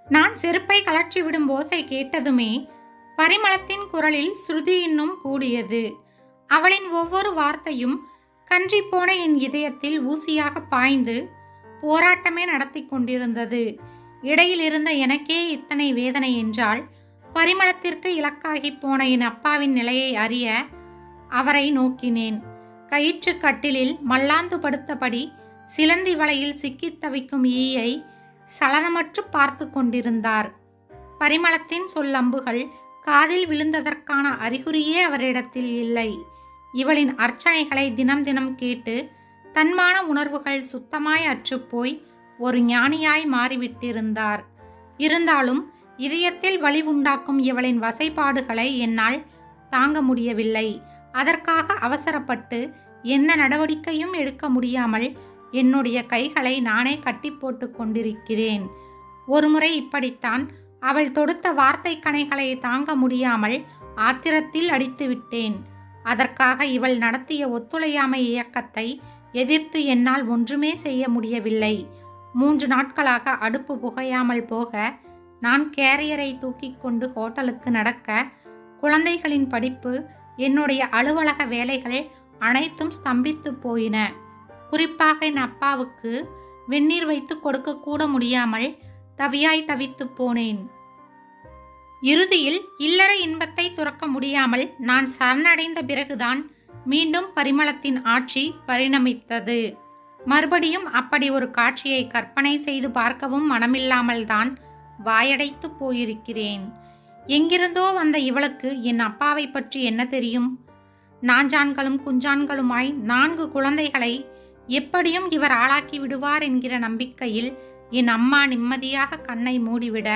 நான் செருப்பை கழற்றி விடும் ஓசை கேட்டதுமே பரிமளத்தின் குரலில் ஸ்ருதி இன்னும் கூடியது. அவளின் ஒவ்வொரு வார்த்தையும் கன்றிப்போன என் இதயத்தில் ஊசியாக பாய்ந்து போராட்டமே நடத்தி கொண்டிருந்தது. இடையில் இருந்த எனக்கே இத்தனை வேதனை என்றால் பரிமளத்திற்கு இலக்காகி போன என் அப்பாவின் நிலையை அறிய அவரை நோக்கினேன். கயிற்று கட்டிலில் மல்லாந்து படுத்தபடி சிலந்தி வலையில் சிக்கித் தவிக்கும் ஈயை சலனமற்று பார்த்து கொண்டிருந்தார். பரிமளத்தின் சொல்லம்புகள் காதில் விழுந்ததற்கான அறிகுறியே அவரிடத்தில் இல்லை. இவளின் அர்ச்சனைகளை தினம் தினம் கேட்டு தன்மான உணர்வுகள் சுத்தமாய் அற்றுப்போய் ஒரு ஞானியாய் மாறிவிட்டிருந்தார். இருந்தாலும் இதயத்தில் வலி உண்டாக்கும் இவளின் வசைப்பாடுகளை என்னால் தாங்க முடியவில்லை. அதற்காக அவசரப்பட்டு எந்த நடவடிக்கையும் எடுக்க முடியாமல் என்னுடைய கைகளை நானே கட்டி போட்டு கொண்டிருக்கிறேன். ஒருமுறை இப்படித்தான் அவள் தொடுத்த வார்த்தை கணைகளை தாங்க முடியாமல் ஆத்திரத்தில் அடித்து விட்டேன். அதற்காக இவள் நடத்திய ஒத்துழையாமை இயக்கத்தை எதிர்த்து என்னால் ஒன்றுமே செய்ய முடியவில்லை. 3 நாட்களாக அடுப்பு புகையாமல் போக நான் கேரியரை தூக்கி கொண்டு ஹோட்டலுக்கு நடக்க, குழந்தைகளின் படிப்பு, என்னுடைய அலுவலக வேலைகள் அனைத்தும் ஸ்தம்பித்து போயின. குறிப்பாக என் அப்பாவுக்கு வெந்நீர் வைத்து கொடுக்க கூட முடியாமல் தவியாய் தவித்து போனேன். இறுதியில் இல்லற இன்பத்தை துறக்க முடியாமல் நான் சரணடைந்த பிறகுதான் மீண்டும் பரிமளத்தின் ஆட்சி பரிணமித்தது. மறுபடியும் அப்படி ஒரு காட்சியை கற்பனை செய்து பார்க்கவும் மனமில்லாமல் தான் வாயடைத்து போயிருக்கிறேன். எங்கிருந்தோ வந்த இவளுக்கு என் அப்பாவை பற்றி என்ன தெரியும்? நாஞ்சான்களும் குஞ்சான்களுமாய் 4 குழந்தைகளை எப்படியும் இவர் ஆளாக்கி விடுவார் என்கிற நம்பிக்கையில் என் அம்மா நிம்மதியாக கண்ணை மூடிவிட,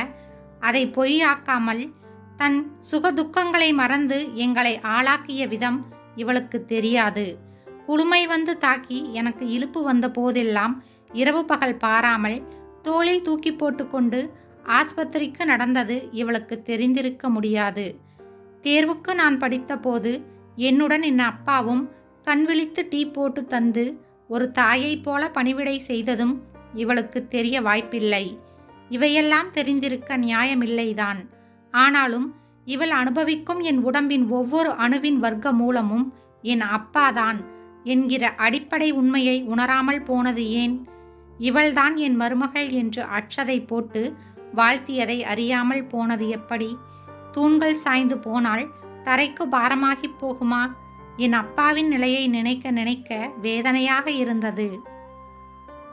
அதை பொய்யாக்காமல் தன் சுகதுக்கங்களை மறந்து எங்களை ஆளாக்கிய விதம் இவளுக்கு தெரியாது. குளுமை வந்து தாக்கி எனக்கு இழுப்பு வந்த போதெல்லாம் இரவு பகல் பாராமல் தோளில் தூக்கி போட்டுக்கொண்டு ஆஸ்பத்திரிக்கு நடந்தது இவளுக்கு தெரிந்திருக்க முடியாது. தேர்வுக்கு நான் படித்த போது என்னுடன் என் அப்பாவும் கண் விழித்து டீ போட்டு தந்து ஒரு தாயைப் போல பணிவிடை செய்ததும் இவளுக்கு தெரிய வாய்ப்பில்லை. இவையெல்லாம் தெரிந்திருக்க நியாயமில்லைதான். ஆனாலும் இவள் அனுபவிக்கும் என் உடம்பின் ஒவ்வொரு அணுவின் வர்க்க மூலமும் என் அப்பாதான் என்கிற அடிப்படை உண்மையை உணராமல் போனது ஏன்? இவள்தான் என் மருமகள் என்று அச்சதை போட்டு வாழ்த்தியதை அறியாமல் போனது எப்படி? தூண்கள் சாய்ந்து போனால் தரைக்கு பாரமாகி போகுமா? என் அப்பாவின் நிலையை நினைக்க நினைக்க வேதனையாக இருந்தது.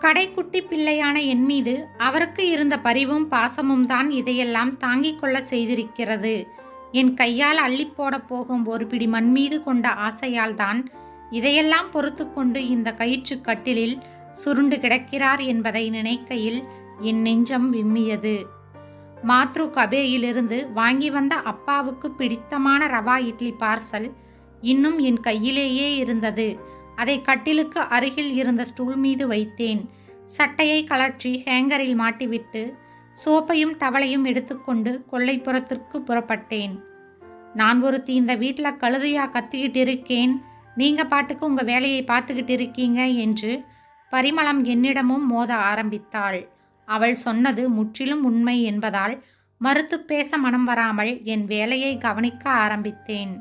கடைக்குட்டி பிள்ளையான என் மீது அவருக்கு இருந்த பரிவும் பாசமும் தான் இதையெல்லாம் தாங்கிக் கொள்ள செய்திருக்கிறது. என் கையால் அள்ளி போட போகும் ஒரு பிடி மண் மீது கொண்ட ஆசையால் தான் இதையெல்லாம் பொறுத்து கொண்டு இந்த கயிற்று கட்டிலில் சுருண்டு கிடக்கிறார் என்பதை நினைக்கையில் என் நெஞ்சம் விம்மியது. மாத்ரு கபேயிலிருந்து வாங்கி வந்த அப்பாவுக்கு பிடித்தமான ரவா இட்லி பார்சல் இன்னும் என் கையிலேயே இருந்தது. அதை கட்டிலுக்கு அருகில் இருந்த ஸ்டூல் மீது வைத்தேன். சட்டையை கழற்றி ஹேங்கரில் மாட்டிவிட்டு சோப்பையும் டவலையும் எடுத்துக்கொண்டு கொல்லைப்புறத்திற்கு புறப்பட்டேன். நான் ஒருத்தி இந்த வீட்டில் கழுதையா கத்திக்கிட்டு இருக்கேன், நீங்க பாட்டுக்கு உங்க வேலையை பார்த்துக்கிட்டு இருக்கீங்க என்று பரிமளம் என்னிடமும் மோத ஆரம்பித்தாள். அவள் சொன்னது முற்றிலும் உண்மை என்பதால் மறுத்து பேச மனம் வராமல் என் வேலையை கவனிக்க ஆரம்பித்தேன்.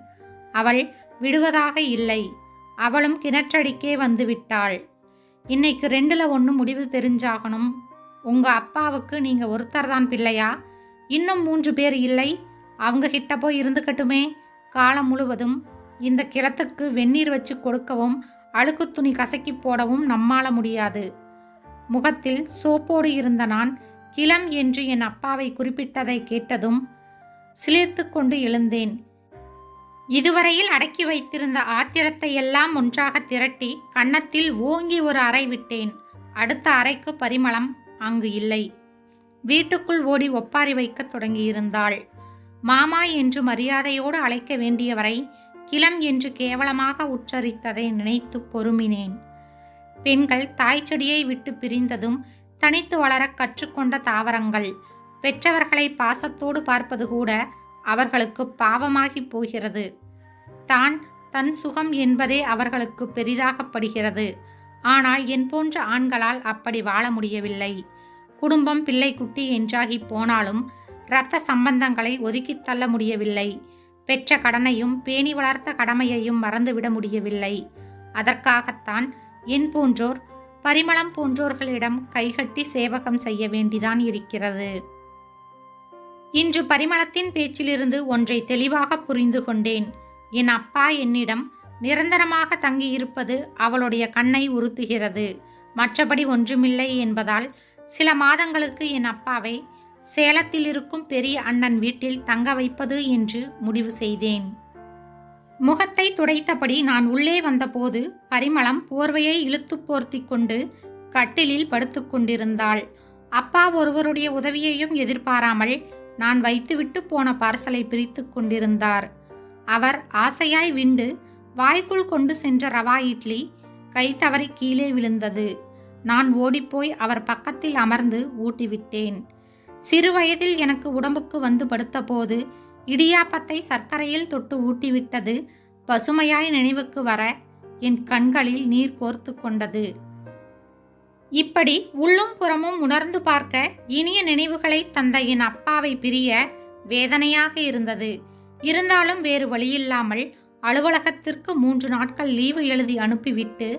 அவள் விடுவதாக இல்லை. அவளும் கிணற்றடிக்கே வந்து விட்டாள். இன்னைக்கு 2ல் 1 முடிவு தெரிஞ்சாகணும். உங்க அப்பாவுக்கு நீங்க ஒருத்தர் தான் பிள்ளையா? இன்னும் 3 பேர் இல்லை? அவங்க கிட்ட போய் இருந்துக்கட்டுமே. காலம் முழுவதும் இந்த கிழத்துக்கு வெந்நீர் வச்சு கொடுக்கவும் அழுக்கு துணி கசக்கி போடவும் நம்மால முடியாது. முகத்தில் சோப்போடு இருந்த நான் கிளம் என்று என் அப்பாவை குறிப்பிட்டதை கேட்டதும் சிலிர்த்து கொண்டு எழுந்தேன். இதுவரையில் அடக்கி வைத்திருந்த ஆத்திரத்தை எல்லாம் ஒன்றாக திரட்டி கன்னத்தில் ஓங்கி ஒரு அறை விட்டேன். அடுத்த அறைக்கு பரிமளம் அங்கு இல்லை. வீட்டுக்குள் ஓடி ஒப்பாரி வைக்க தொடங்கியிருந்தாள். மாமா என்று மரியாதையோடு அழைக்க வேண்டியவரை கிளம் என்று கேவலமாக உச்சரித்ததை நினைத்து பொறுமினேன். பெண்கள் தாய் செடியை விட்டு பிரிந்ததும் தனித்து வளர கற்றுக்கொண்ட தாவரங்கள். பெற்றவர்களை பாசத்தோடு பார்ப்பது கூட அவர்களுக்கு பாவமாகி போகிறது. தன் சுகம் என்பதே அவர்களுக்கு பெரிதாகப்படுகிறது. ஆனால் என் போன்ற ஆண்களால் அப்படி வாழ முடியவில்லை. குடும்பம் பிள்ளை குட்டி என்றாகி போனாலும் இரத்த சம்பந்தங்களை ஒதுக்கித் தள்ள முடியவில்லை. பெற்ற கடனையும் பேணி வளர்த்த கடமையையும் மறந்துவிட முடியவில்லை. அதற்காகத்தான் என் போன்றோர் பரிமளம் போன்றோர்களிடம் கைகட்டி சேவகம் செய்ய வேண்டிதான் இருக்கிறது. இன்று பரிமளத்தின் பேச்சிலிருந்து ஒன்றை தெளிவாக புரிந்து கொண்டேன். என் அப்பா என்னிடம் நிரந்தரமாக தங்கியிருப்பது அவளுடைய கண்ணை உறுத்துகிறது. மற்றபடி ஒன்றுமில்லை என்பதால் சில மாதங்களுக்கு என் அப்பாவை சேலத்தில் இருக்கும் பெரிய அண்ணன் வீட்டில் தங்க வைப்பது என்று முடிவு செய்தேன். முகத்தை துடைத்தபடி நான் உள்ளே வந்தபோது பரிமளம் போர்வையை இழுத்து போர்த்தி கொண்டு கட்டிலில் படுத்து கொண்டிருந்தாள். அப்பா ஒருவருடைய உதவியையும் எதிர்பாராமல் நான் வைத்துவிட்டு போன பார்சலை பிரித்து கொண்டிருந்தார். அவர் ஆசையாய் விண்டு வாய்க்குள் கொண்டு சென்ற ரவா இட்லி கை தவறி கீழே விழுந்தது. நான் ஓடிப்போய் அவர் பக்கத்தில் அமர்ந்து ஊட்டிவிட்டேன். சிறு வயதில் எனக்கு உடம்புக்கு வந்து படுத்தபோது இடியாப்பத்தை சர்க்கரையில் தொட்டு ஊட்டிவிட்டது பசுமையாய் நினைவுக்கு வர என் கண்களில் நீர் கோர்த்து கொண்டது. இப்படி உள்ளும் புறமும் உணர்ந்து பார்க்க இனிய நினைவுகளை தந்த என் அப்பாவை பிரிய வேதனையாக இருந்தது. இருந்தாலும் வேறு வழியில்லாமல் அலுவலகத்திற்கு 3 நாட்கள் லீவு எழுதி அனுப்பிவிட்டு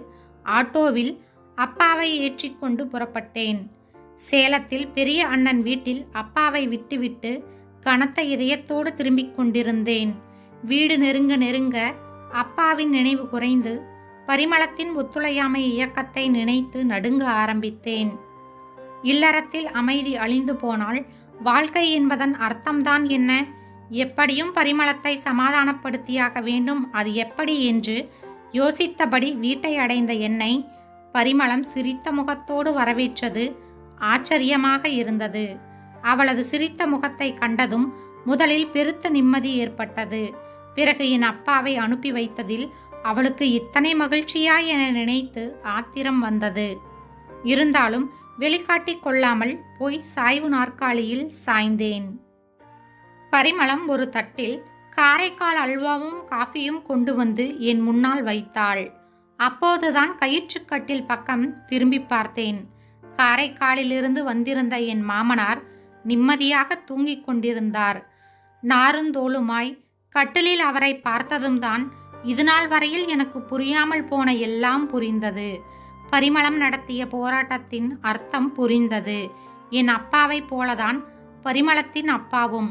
ஆட்டோவில் அப்பாவை ஏற்றிக்கொண்டு புறப்பட்டேன். சேலத்தில் பெரிய அண்ணன் வீட்டில் அப்பாவை விட்டுவிட்டு கனத்த இதயத்தோடு திரும்பிக் கொண்டிருந்தேன். வீடு நெருங்க நெருங்க அப்பாவின் நினைவு குறைந்து பரிமளத்தின் ஒத்துழையாமை இயக்கத்தை நினைத்து நடுங்க ஆரம்பித்தேன். இல்லறத்தில் அமைதி அழிந்து போனால் வாழ்க்கை என்பதன் அர்த்தம்தான் என்ன? எப்படியும் பரிமளத்தை சமாதானப்படுத்தியாக வேண்டும். அது எப்படி என்று யோசித்தபடி வீட்டை அடைந்த என்னை பரிமளம் சிரித்த முகத்தோடு வரவேற்றது ஆச்சரியமாக இருந்தது. அவளது சிரித்த முகத்தை கண்டதும் முதலில் பெருத்த நிம்மதி ஏற்பட்டது. பிறகு என் அப்பாவை அனுப்பி வைத்ததில் அவளுக்கு இத்தனை மகிழ்ச்சியா என நினைத்து ஆத்திரம் வந்தது. இருந்தாலும் வெளிக்காட்டிக் கொள்ளாமல் போய் சாய்வு நாற்காலியில் சாய்ந்தேன். பரிமளம் ஒரு தட்டில் காரைக்கால் அல்வாவும் காஃபியும் கொண்டு வந்து என் முன்னால் வைத்தாள். அப்போதுதான் கயிற்றுக்கட்டில் பக்கம் திரும்பி பார்த்தேன். காரைக்காலிலிருந்து வந்திருந்த என் மாமனார் நிம்மதியாக தூங்கிக் கொண்டிருந்தார். நாருந்தோளுமாய் கட்டிலில் அவரை பார்த்ததும் தான் இதுநாள் வரையில் எனக்கு புரியாமல் போன எல்லாம் புரிந்தது. பரிமளம் நடத்திய போராட்டத்தின் அர்த்தம் புரிந்தது. என் அப்பாவை போலதான் பரிமளத்தின் அப்பாவும்.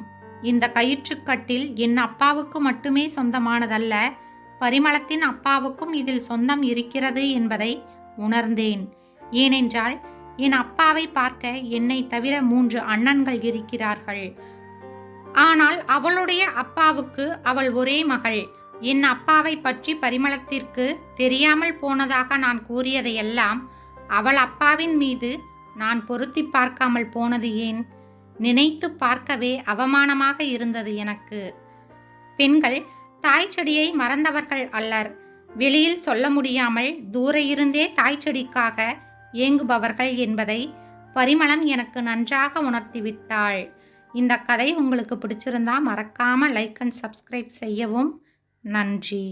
இந்த கயிற்றுக்கட்டில் என் அப்பாவுக்கு மட்டுமே சொந்தமானதல்ல, பரிமளத்தின் அப்பாவுக்கும் இதில் சொந்தம் இருக்கிறது என்பதை உணர்ந்தேன். ஏனென்றால் என் அப்பாவை பார்க்க என்னை தவிர 3 அண்ணன்கள் இருக்கிறார்கள். ஆனால் அவளுடைய அப்பாவுக்கு அவள் ஒரே மகள். என் அப்பாவை பற்றி பரிமளத்திற்கு தெரியாமல் போனதாக நான் கூறியதையெல்லாம் அவள் அப்பாவின் மீது நான் பொருத்தி பார்க்காமல் போனது ஏன்? நினைத்து பார்க்கவே அவமானமாக இருந்தது எனக்கு. பெண்கள் தாய் செடியை மறந்தவர்கள் அல்லர். வெளியில் சொல்ல முடியாமல் தூர இருந்தே தாய் செடிக்காக ஏங்குபவர்கள் என்பதை பரிமளம் எனக்கு நன்றாக உணர்த்திவிட்டாள். இந்த கதை உங்களுக்கு பிடிச்சிருந்தா மறக்காம லைக் அண்ட் சப்ஸ்கிரைப் செய்யவும். நன்றி.